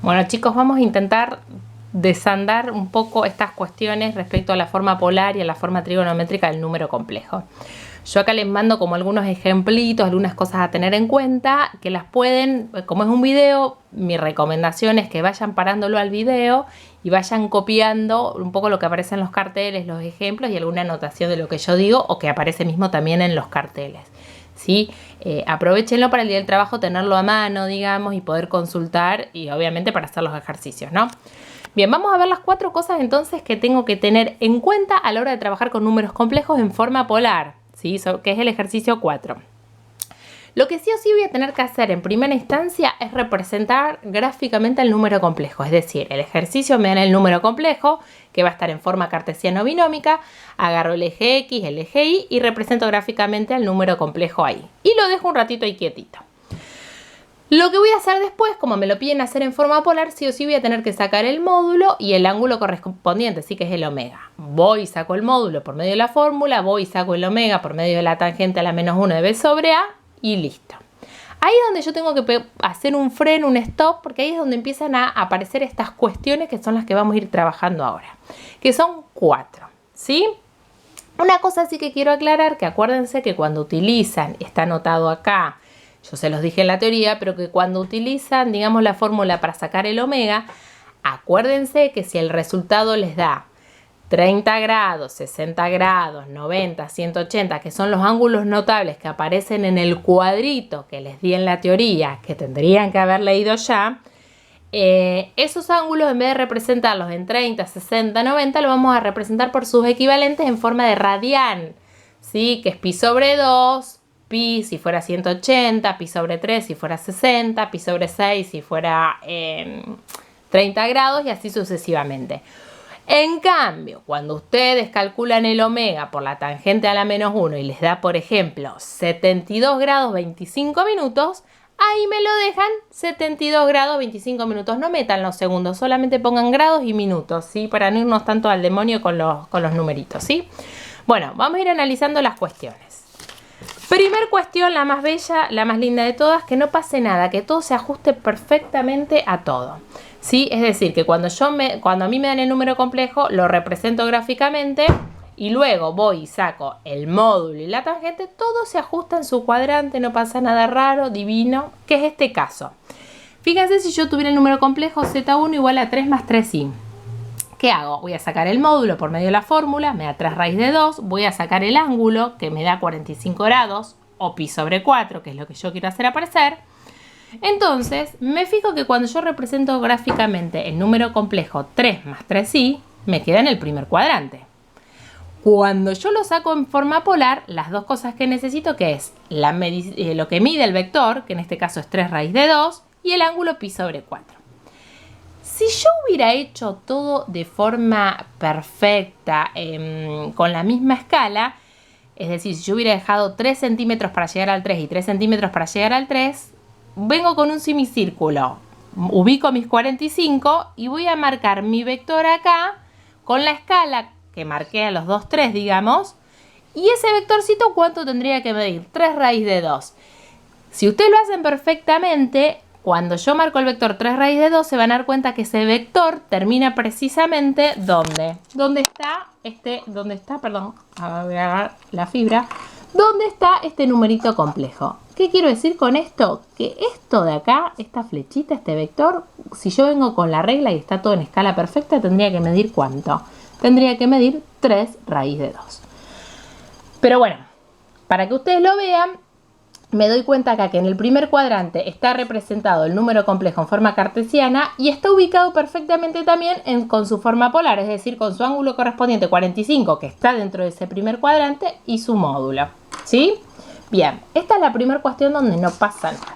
Bueno, chicos, vamos a intentar desandar un poco estas cuestiones respecto a la forma polar y a la forma trigonométrica del número complejo. Yo acá les mando como algunos ejemplitos, algunas cosas a tener en cuenta, que las pueden, como es un video, mi recomendación es que vayan parándolo al video y vayan copiando un poco lo que aparece en los carteles, los ejemplos y alguna anotación de lo que yo digo o que aparece mismo también en los carteles. ¿Sí? Aprovechenlo para el día del trabajo, tenerlo a mano, digamos, y poder consultar y obviamente para hacer los ejercicios, ¿no? Bien, vamos a ver las 4 cosas entonces que tengo que tener en cuenta a la hora de trabajar con números complejos en forma polar, ¿sí? Que es el ejercicio 4. Lo que sí o sí voy a tener que hacer en primera instancia es representar gráficamente el número complejo. Es decir, el ejercicio me da el número complejo, que va a estar en forma cartesiana o binómica. Agarro el eje X, el eje Y y represento gráficamente el número complejo ahí. Y lo dejo un ratito ahí quietito. Lo que voy a hacer después, como me lo piden hacer en forma polar, sí o sí voy a tener que sacar el módulo y el ángulo correspondiente, sí que es el omega. Voy y saco el módulo por medio de la fórmula, voy y saco el omega por medio de la tangente a la menos 1 de B sobre A y listo. Ahí es donde yo tengo que hacer un freno, un stop, porque ahí es donde empiezan a aparecer estas cuestiones que son las que vamos a ir trabajando ahora, que son 4, ¿sí? Una cosa sí que quiero aclarar, que acuérdense que cuando utilizan, está anotado acá, yo se los dije en la teoría, pero que cuando utilizan, digamos, la fórmula para sacar el omega, acuérdense que si el resultado les da 30 grados, 60 grados, 90, 180, que son los ángulos notables que aparecen en el cuadrito que les di en la teoría, que tendrían que haber leído ya, esos ángulos en vez de representarlos en 30, 60, 90, lo vamos a representar por sus equivalentes en forma de radian, ¿sí? Que es pi sobre 2, pi si fuera 180, pi sobre 3 si fuera 60, pi sobre 6 si fuera 30 grados y así sucesivamente. En cambio, cuando ustedes calculan el omega por la tangente a la menos 1 y les da, por ejemplo, 72 grados 25 minutos, ahí me lo dejan 72 grados 25 minutos. No metan los segundos, solamente pongan grados y minutos, ¿sí? Para no irnos tanto al demonio con los numeritos, ¿sí? Bueno, vamos a ir analizando las cuestiones. Primer cuestión, la más bella, la más linda de todas, que no pase nada, que todo se ajuste perfectamente a todo. ¿Sí? Es decir, que cuando a mí me dan el número complejo, lo represento gráficamente y luego voy y saco el módulo y la tangente, todo se ajusta en su cuadrante, no pasa nada raro, divino, que es este caso. Fíjense si yo tuviera el número complejo Z1 igual a 3 más 3i. ¿Qué hago? Voy a sacar el módulo por medio de la fórmula, me da 3 raíz de 2, voy a sacar el ángulo que me da 45 grados o pi sobre 4, que es lo que yo quiero hacer aparecer. Entonces, me fijo que cuando yo represento gráficamente el número complejo 3 más 3i, me queda en el primer cuadrante. Cuando yo lo saco en forma polar, las dos cosas que necesito, que es lo que mide el vector, que en este caso es 3 raíz de 2, y el ángulo pi sobre 4. Si yo hubiera hecho todo de forma perfecta, con la misma escala, es decir, si yo hubiera dejado 3 centímetros para llegar al 3 y 3 centímetros para llegar al 3, vengo con un semicírculo, ubico mis 45 y voy a marcar mi vector acá con la escala que marqué a los 2, 3, digamos, y ese vectorcito, ¿cuánto tendría que medir? 3 raíz de 2. Si ustedes lo hacen perfectamente, cuando yo marco el vector 3 raíz de 2, se van a dar cuenta que ese vector termina precisamente ¿dónde? ¿Dónde está perdón, voy a agarrar la fibra. ¿Dónde está este numerito complejo? ¿Qué quiero decir con esto? Que esto de acá, esta flechita, este vector, si yo vengo con la regla y está todo en escala perfecta, tendría que medir ¿cuánto? Tendría que medir 3 raíz de 2. Pero bueno, para que ustedes lo vean, me doy cuenta acá que en el primer cuadrante está representado el número complejo en forma cartesiana y está ubicado perfectamente también con su forma polar, es decir, con su ángulo correspondiente 45, que está dentro de ese primer cuadrante, y su módulo. ¿Sí? Bien, esta es la primera cuestión donde no pasa nada.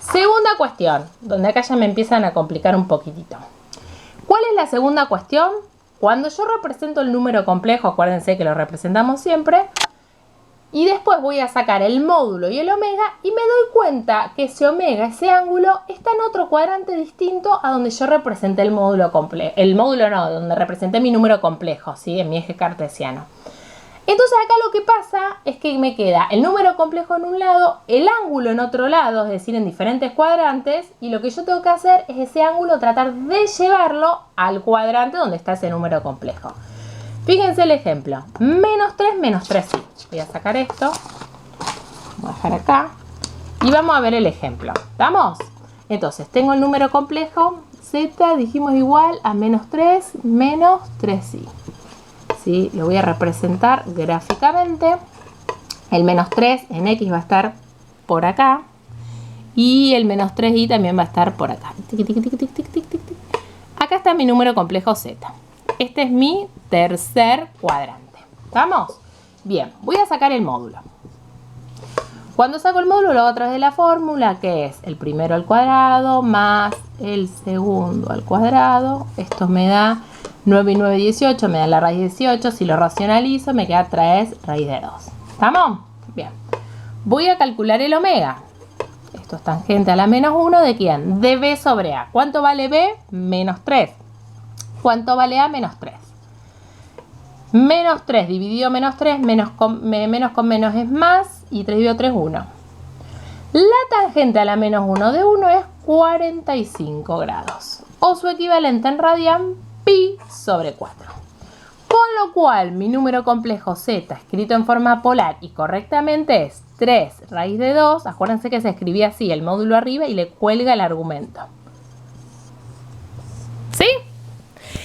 Segunda cuestión, donde acá ya me empiezan a complicar un poquitito. ¿Cuál es la segunda cuestión? Cuando yo represento el número complejo, acuérdense que lo representamos siempre, y después voy a sacar el módulo y el omega y me doy cuenta que ese omega, ese ángulo, está en otro cuadrante distinto a donde yo representé el módulo complejo. El módulo no, donde representé mi número complejo, ¿sí? En mi eje cartesiano. Entonces acá lo que pasa es que me queda el número complejo en un lado, el ángulo en otro lado, es decir, en diferentes cuadrantes, y lo que yo tengo que hacer es ese ángulo tratar de llevarlo al cuadrante donde está ese número complejo. Fíjense el ejemplo, menos 3, sí. Voy a sacar esto, voy a dejar acá, y vamos a ver el ejemplo. ¿Estamos? Entonces, tengo el número complejo, z, dijimos igual a menos 3, ¿sí? Lo voy a representar gráficamente. El menos 3 en x va a estar por acá. Y el menos 3y también va a estar por acá. Acá está mi número complejo z. Este es mi tercer cuadrante. ¿Estamos? Bien, voy a sacar el módulo. Cuando saco el módulo lo hago a través de la fórmula, que es el primero al cuadrado más el segundo al cuadrado. Esto me da 9 y 9, 18, me da la raíz de 18. Si lo racionalizo, me queda 3 raíz de 2. ¿Estamos? Bien. Voy a calcular el omega. Esto es tangente a la menos 1, ¿de quién? De b sobre a. ¿Cuánto vale b? Menos 3. ¿Cuánto vale a? Menos 3. Menos 3 dividido menos 3, menos con menos es más, y 3 dividido 3, 1. La tangente a la menos 1 de 1 es 45 grados. O su equivalente en radian, pi sobre 4. Con lo cual, mi número complejo z, escrito en forma polar y correctamente, es 3 raíz de 2. Acuérdense que se escribía así, el módulo arriba y le cuelga el argumento. ¿Sí?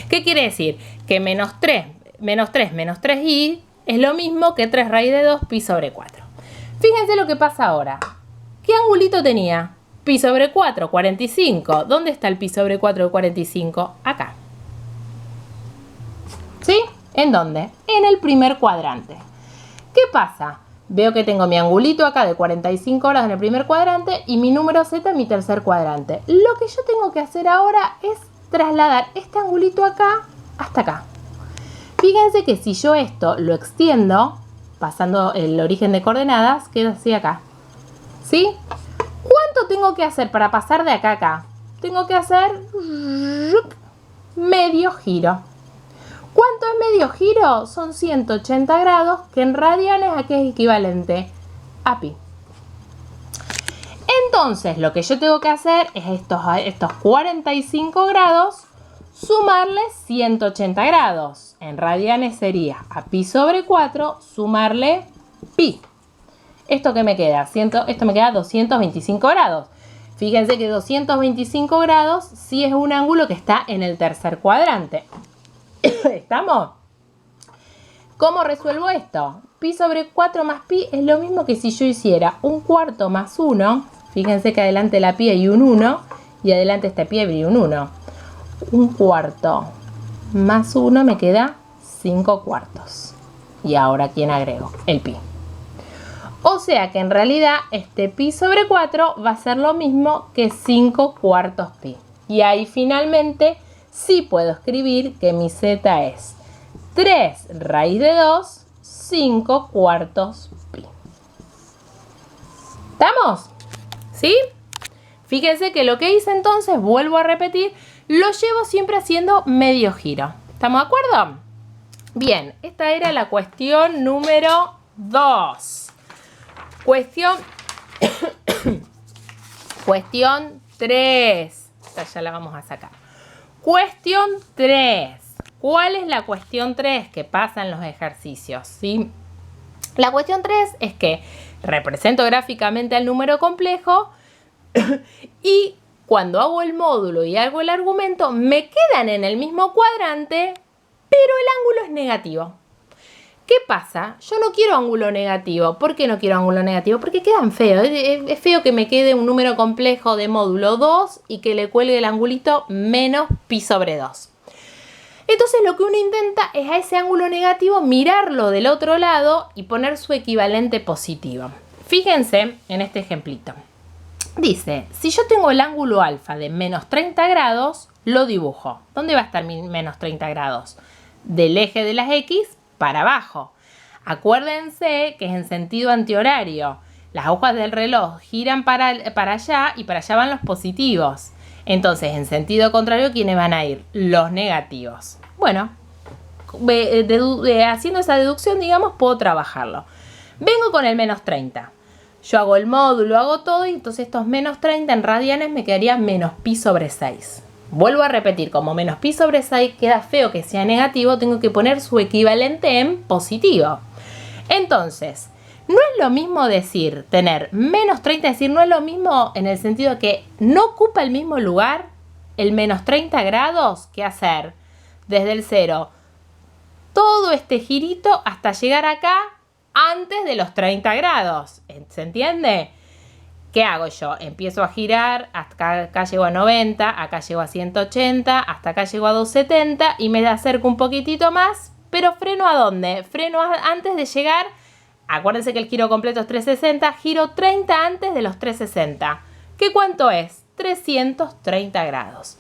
¿Qué quiere decir? Que menos 3y es lo mismo que 3 raíz de 2 pi sobre 4. Fíjense lo que pasa ahora. ¿Qué angulito tenía? Pi sobre 4, 45. ¿Dónde está el pi sobre 4 de 45? Acá. ¿Sí? ¿En dónde? En el primer cuadrante. ¿Qué pasa? Veo que tengo mi angulito acá de 45 grados en el primer cuadrante y mi número z en mi tercer cuadrante. Lo que yo tengo que hacer ahora es trasladar este angulito acá hasta acá. Fíjense que si yo esto lo extiendo, pasando el origen de coordenadas, queda así acá. ¿Sí? ¿Cuánto tengo que hacer para pasar de acá a acá? Tengo que hacer medio giro. ¿Cuánto es medio giro? Son 180 grados, que en radianes ¿a qué es equivalente? A pi. Entonces, lo que yo tengo que hacer es estos 45 grados, sumarle 180 grados. En radianes sería a pi sobre 4, sumarle pi. ¿Esto qué me queda? Esto me queda 225 grados. Fíjense que 225 grados sí es un ángulo que está en el tercer cuadrante. ¿Estamos? ¿Cómo resuelvo esto? Pi sobre 4 más pi es lo mismo que si yo hiciera un cuarto más 1. Fíjense que adelante la pi hay un 1 y adelante esta pi hay un 1. Un cuarto más 1 me queda 5 cuartos. Y ahora, ¿quién agrego? El pi. O sea que en realidad este pi sobre 4 va a ser lo mismo que 5 cuartos pi. Y ahí finalmente sí puedo escribir que mi z es 3 raíz de 2, 5 cuartos pi. ¿Estamos? ¿Sí? Fíjense que lo que hice entonces, vuelvo a repetir, lo llevo siempre haciendo medio giro. ¿Estamos de acuerdo? Bien, esta era la cuestión número 2. Cuestión 3. Esta ya la vamos a sacar. Cuestión 3. ¿Cuál es la cuestión 3 que pasa en los ejercicios? ¿Sí? La cuestión 3 es que represento gráficamente al número complejo y cuando hago el módulo y hago el argumento me quedan en el mismo cuadrante, pero el ángulo es negativo. ¿Qué pasa? Yo no quiero ángulo negativo. ¿Por qué no quiero ángulo negativo? Porque quedan feos. Es feo que me quede un número complejo de módulo 2 y que le cuelgue el angulito menos pi sobre 2. Entonces lo que uno intenta es a ese ángulo negativo mirarlo del otro lado y poner su equivalente positivo. Fíjense en este ejemplito. Dice, si yo tengo el ángulo alfa de menos 30 grados, lo dibujo. ¿Dónde va a estar mi menos 30 grados? Del eje de las X para abajo. Acuérdense que es en sentido antihorario. Las agujas del reloj giran para allá y para allá van los positivos. Entonces, en sentido contrario, ¿quiénes van a ir? Los negativos. Bueno, haciendo esa deducción, digamos, puedo trabajarlo. Vengo con el menos 30. Yo hago el módulo, hago todo y entonces estos menos 30 en radianes me quedarían menos pi sobre 6. Vuelvo a repetir, como menos pi sobre 6 queda feo que sea negativo, tengo que poner su equivalente en positivo. Entonces, no es lo mismo decir tener menos 30, es decir, no es lo mismo en el sentido que no ocupa el mismo lugar el menos 30 grados que hacer desde el 0 todo este girito hasta llegar acá antes de los 30 grados. ¿Se entiende? ¿Qué hago yo? Empiezo a girar, hasta acá llego a 90, acá llego a 180, hasta acá llego a 270 y me acerco un poquitito más, pero freno ¿a dónde? Freno antes de llegar, acuérdense que el giro completo es 360, giro 30 antes de los 360. ¿Qué cuánto es? 330 grados.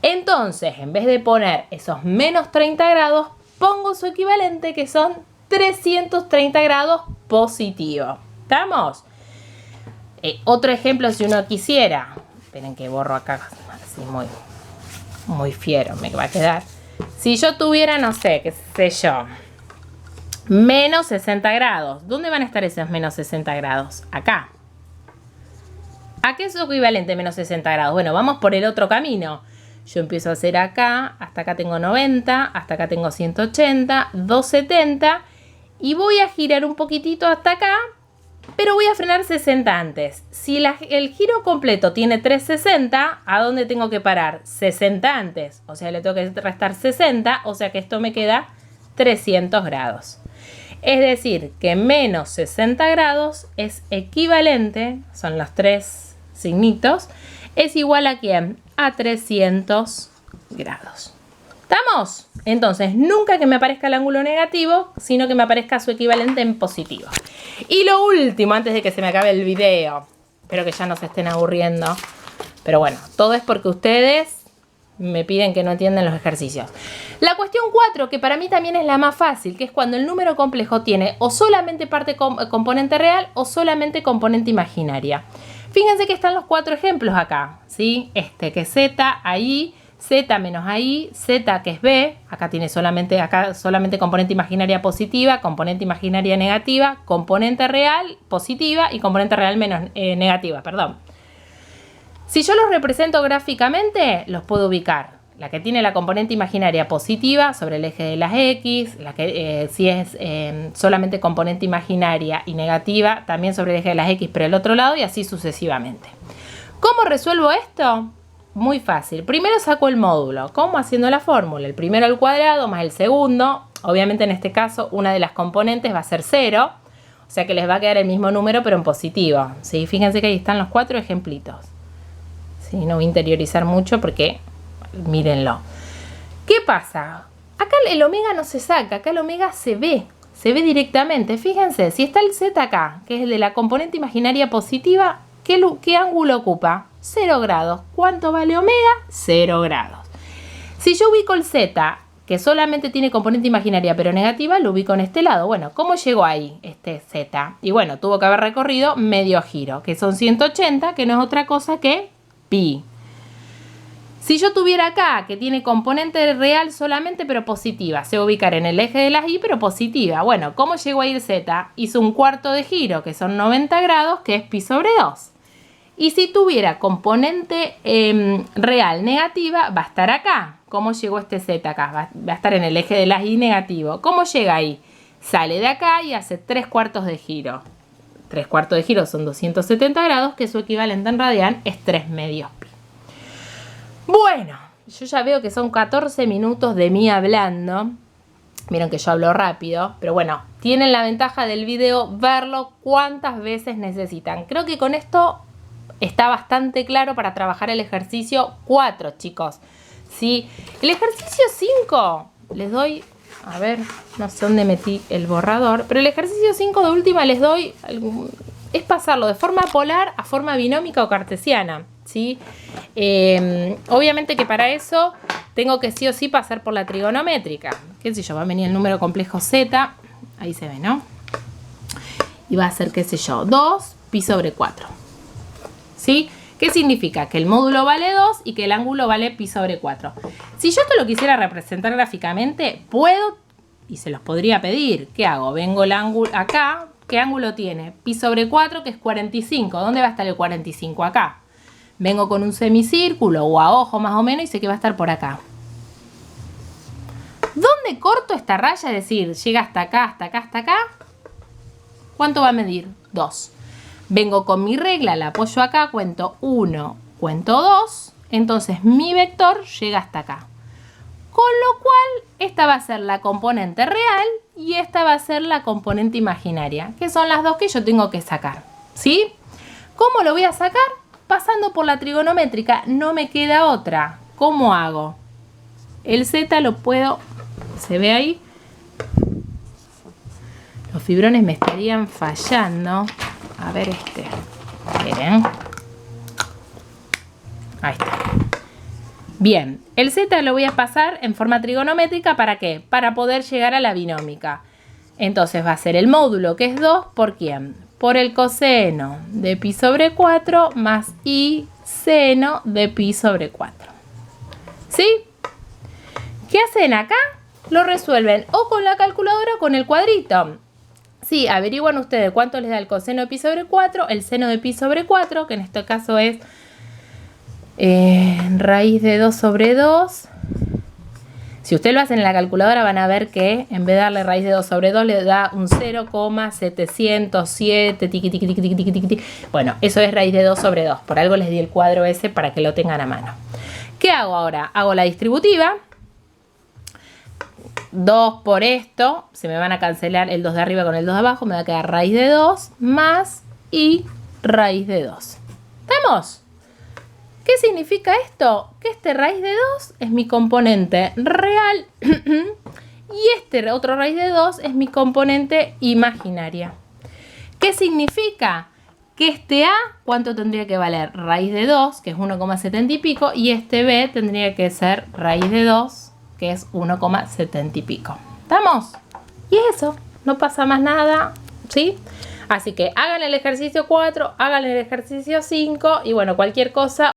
Entonces, en vez de poner esos menos 30 grados, pongo su equivalente que son 330 grados positivo. ¿Estamos? Otro ejemplo, si uno quisiera, esperen que borro acá, así muy fiero me va a quedar. Si yo tuviera, no sé, qué sé yo, menos 60 grados, ¿dónde van a estar esos menos 60 grados? Acá. ¿A qué es su equivalente menos 60 grados? Bueno, vamos por el otro camino. Yo empiezo a hacer acá, hasta acá tengo 90, hasta acá tengo 180, 270 y voy a girar un poquitito hasta acá. Pero voy a frenar 60 antes. Si el giro completo tiene 360, ¿a dónde tengo que parar? 60 antes. O sea, le tengo que restar 60, o sea que esto me queda 300 grados. Es decir, que menos 60 grados es equivalente, son los tres signitos, es igual a ¿quién? A 300 grados. ¿Estamos? Entonces, nunca que me aparezca el ángulo negativo, sino que me aparezca su equivalente en positivo. Y lo último, antes de que se me acabe el video, espero que ya no se estén aburriendo, pero bueno, todo es porque ustedes me piden que no entiendan los ejercicios. La cuestión 4, que para mí también es la más fácil, que es cuando el número complejo tiene o solamente parte componente real o solamente componente imaginaria. Fíjense que están los 4 ejemplos acá, ¿sí? Que es Z, ahí, Z menos ahí, Z que es B, acá tiene solamente componente imaginaria positiva, componente imaginaria negativa, componente real positiva y componente real menos negativa, perdón. Si yo los represento gráficamente, los puedo ubicar. La que tiene la componente imaginaria positiva sobre el eje de las X, la que si es solamente componente imaginaria y negativa, también sobre el eje de las X, pero el otro lado y así sucesivamente. ¿Cómo resuelvo esto? Muy fácil. Primero saco el módulo. ¿Cómo? Haciendo la fórmula. El primero al cuadrado más el segundo. Obviamente en este caso una de las componentes va a ser 0. O sea que les va a quedar el mismo número pero en positivo. ¿Sí? Fíjense que ahí están los 4 ejemplitos. ¿Sí? No voy a interiorizar mucho porque mírenlo. ¿Qué pasa? Acá el omega no se saca. Acá el omega se ve. Se ve directamente. Fíjense, si está el z acá, que es el de la componente imaginaria positiva, ¿qué ángulo ocupa? 0 grados. ¿Cuánto vale omega? 0 grados. Si yo ubico el z, que solamente tiene componente imaginaria pero negativa, lo ubico en este lado. Bueno, ¿cómo llegó ahí este z? Y bueno, tuvo que haber recorrido medio giro, que son 180, que no es otra cosa que pi. Si yo tuviera acá, que tiene componente real solamente pero positiva, se va a ubicar en el eje de las y pero positiva. Bueno, ¿cómo llegó ahí el z? Hizo un cuarto de giro, que son 90 grados, que es pi sobre 2. Y si tuviera componente real negativa, va a estar acá. ¿Cómo llegó este z acá? Va a estar en el eje de las y negativo. ¿Cómo llega ahí? Sale de acá y hace 3 cuartos de giro. 3 cuartos de giro son 270 grados, que su equivalente en radian es 3 medios pi. Bueno, yo ya veo que son 14 minutos de mí hablando. Vieron que yo hablo rápido, pero bueno, tienen la ventaja del video verlo cuántas veces necesitan. Creo que con esto está bastante claro para trabajar el ejercicio 4, chicos. ¿Sí? El ejercicio 5, les doy, a ver, no sé dónde metí el borrador, pero el ejercicio 5 de última les doy, es pasarlo de forma polar a forma binómica o cartesiana, ¿sí? Obviamente que para eso tengo que sí o sí pasar por la trigonométrica. ¿Qué sé yo? Va a venir el número complejo z, ahí se ve, ¿no? Y va a ser, qué sé yo, 2 pi sobre 4. ¿Sí? ¿Qué significa? Que el módulo vale 2 y que el ángulo vale pi sobre 4. Si yo esto lo quisiera representar gráficamente, puedo y se los podría pedir. ¿Qué hago? Vengo el ángulo acá. ¿Qué ángulo tiene? Pi sobre 4, que es 45. ¿Dónde va a estar el 45? Acá. Vengo con un semicírculo o a ojo más o menos y sé que va a estar por acá. ¿Dónde corto esta raya? Es decir, llega hasta acá, hasta acá, hasta acá. ¿Cuánto va a medir? 2. Vengo con mi regla, la apoyo acá, cuento 1, cuento 2. Entonces mi vector llega hasta acá. Con lo cual, esta va a ser la componente real y esta va a ser la componente imaginaria, que son las dos que yo tengo que sacar. ¿Sí? ¿Cómo lo voy a sacar? Pasando por la trigonométrica, no me queda otra. ¿Cómo hago? El z lo puedo... ¿Se ve ahí? Los fibrones me estarían fallando. A ver este. Miren. Ahí está. Bien, el z lo voy a pasar en forma trigonométrica, ¿para qué? Para poder llegar a la binómica. Entonces va a ser el módulo, que es 2, ¿por quién? Por el coseno de pi sobre 4 más i seno de pi sobre 4. ¿Sí? ¿Qué hacen acá? Lo resuelven o con la calculadora o con el cuadrito. Sí, averiguan ustedes cuánto les da el coseno de pi sobre 4, el seno de pi sobre 4, que en este caso es raíz de 2 sobre 2. Si ustedes lo hacen en la calculadora van a ver que en vez de darle raíz de 2 sobre 2 le da un 0,707 tiqui, tiqui, tiqui, tiqui, tiqui, tiqui. Bueno, eso es raíz de 2 sobre 2. Por algo les di el cuadro ese para que lo tengan a mano. ¿Qué hago ahora? Hago la distributiva. 2 por esto. Se me van a cancelar el 2 de arriba con el 2 de abajo. Me va a quedar raíz de 2 más y raíz de 2. ¿Estamos? ¿Qué significa esto? Que este raíz de 2 es mi componente real y este otro raíz de 2 es mi componente imaginaria. ¿Qué significa? Que este A, ¿cuánto tendría que valer? Raíz de 2, que es 1,70 y pico, y este B tendría que ser raíz de 2, que es 1,70 y pico. ¿Estamos? Y eso, no pasa más nada, ¿sí? Así que hagan el ejercicio 4, hagan el ejercicio 5 y bueno, cualquier cosa